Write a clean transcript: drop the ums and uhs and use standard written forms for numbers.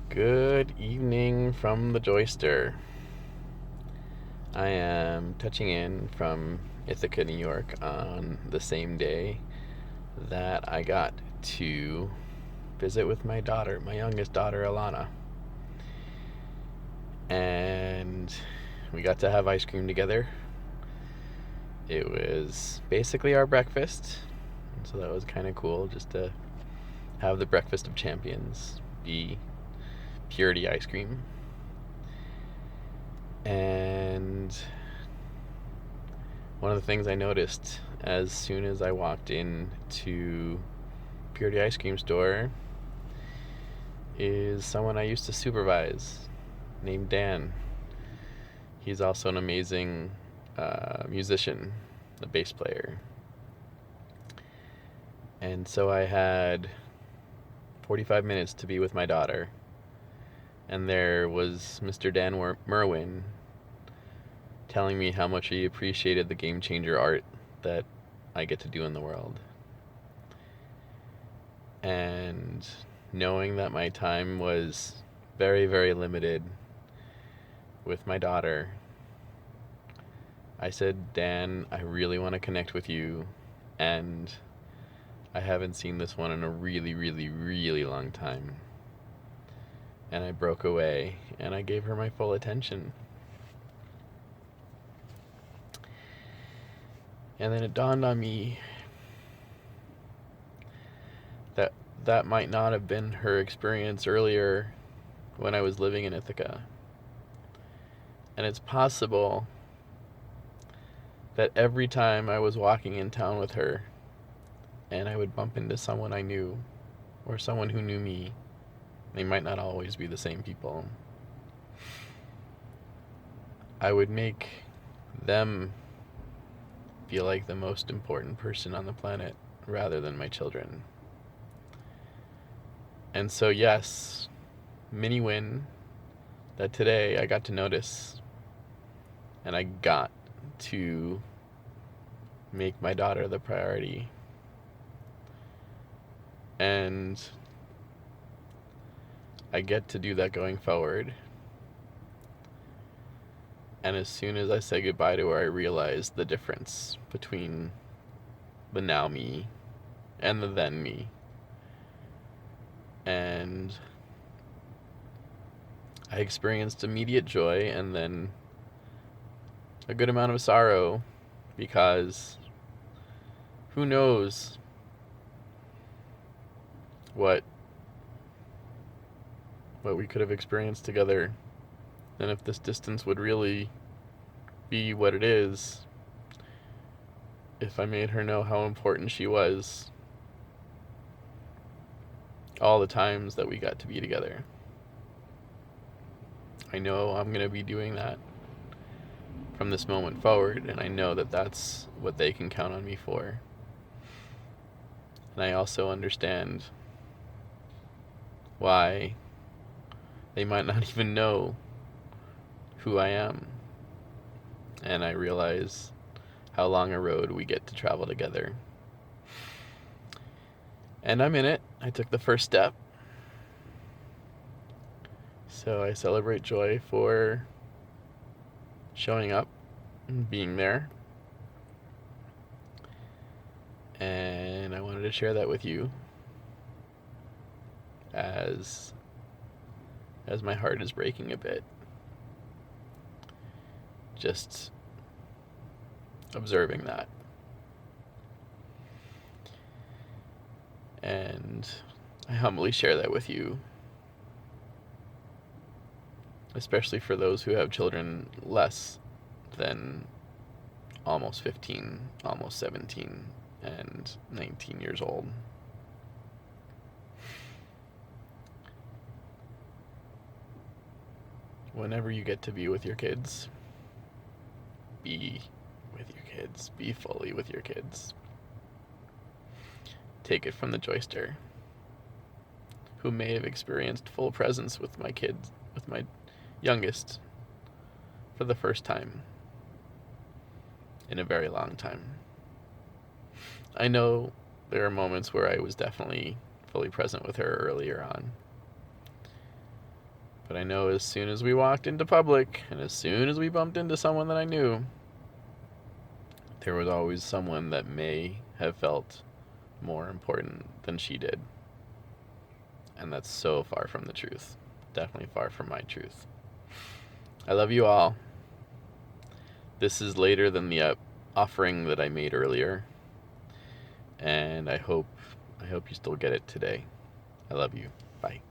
Good evening from the Joyster. I am touching in from Ithaca, New York on the same day that I got to visit with my daughter, my youngest daughter, Alana. And we got to have ice cream together. It was basically our breakfast, so that was kind of cool just to have the breakfast of champions be purity ice cream. And one of the things I noticed as soon as I walked into Purity Ice Cream Store is someone I used to supervise named Dan. He's also an amazing musician, a bass player. And so I had 45 minutes to be with my daughter. And there was Mr. Dan Merwin telling me how much he appreciated the game changer art that I get to do in the world. And knowing that my time was very, very limited with my daughter, I said, Dan, I really want to connect with you, and I haven't seen this one in a really, really, really long time. And I broke away, and I gave her my full attention. And then it dawned on me that that might not have been her experience earlier when I was living in Ithaca. And it's possible that every time I was walking in town with her and I would bump into someone I knew or someone who knew me, they might not always be the same people, I would make them feel like the most important person on the planet rather than my children. And so, yes, mini win that today I got to notice and I got to make my daughter the priority. And I get to do that going forward. And as soon as I say goodbye to her, I realize the difference between the now me and the then me. And I experienced immediate joy and then a good amount of sorrow, because who knows what we could have experienced together, and if this distance would really be what it is if I made her know how important she was all the times that we got to be together. I know I'm going to be doing that from this moment forward, and I know that that's what they can count on me for. And I also understand why they might not even know who I am. And I realize how long a road we get to travel together. And I'm in it. I took the first step. So I celebrate Joy for showing up and being there. And I wanted to share that with you as my heart is breaking a bit. Just observing that. And I humbly share that with you, especially for those who have children less than almost 15, almost 17, and 19 years old. Whenever you get to be with your kids, be with your kids. Be fully with your kids. Take it from the Joyster, who may have experienced full presence with my kids, with my youngest, for the first time in a very long time. I know there are moments where I was definitely fully present with her earlier on. But I know as soon as we walked into public, and as soon as we bumped into someone that I knew, there was always someone that may have felt more important than she did. And that's so far from the truth. Definitely far from my truth. I love you all. This is later than the offering that I made earlier. And I hope you still get it today. I love you. Bye.